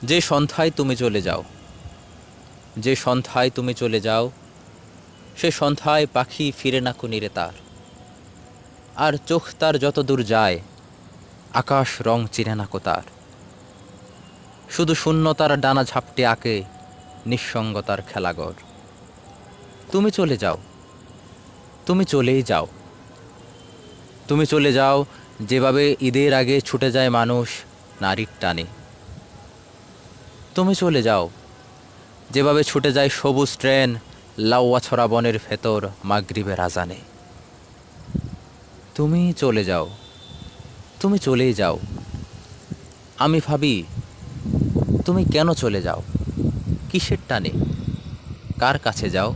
যে সন্ধ্যায় তুমি চলে যাও, যে সন্ধ্যায় তুমি চলে যাও, সে সন্ধ্যায় পাখি ফিরে না কুনিরে তার। আর চোখ তার যত দূর যায়, আকাশ রং চিনে না কো তার। শুধু শূন্যতার ডানা ঝাপটে আঁকে নিঃসঙ্গতার খেলাঘর। তুমি চলে যাও, তুমি চলেই যাও, তুমি চলে যাও, যেভাবে ঈদের আগে ছুটে যায় মানুষ নারীর টানে। তুমি চলে যাও, যেভাবে ছুটে যায় সবুজ ট্রেন লাউয়াছড়া বনের ভেতর মাগরিবের আজানে। তুমি চলে যাও, তুমি চলেই যাও। আমি ভাবি, তুমি কেন চলে যাও? কিসের টানে? কার কাছে যাও?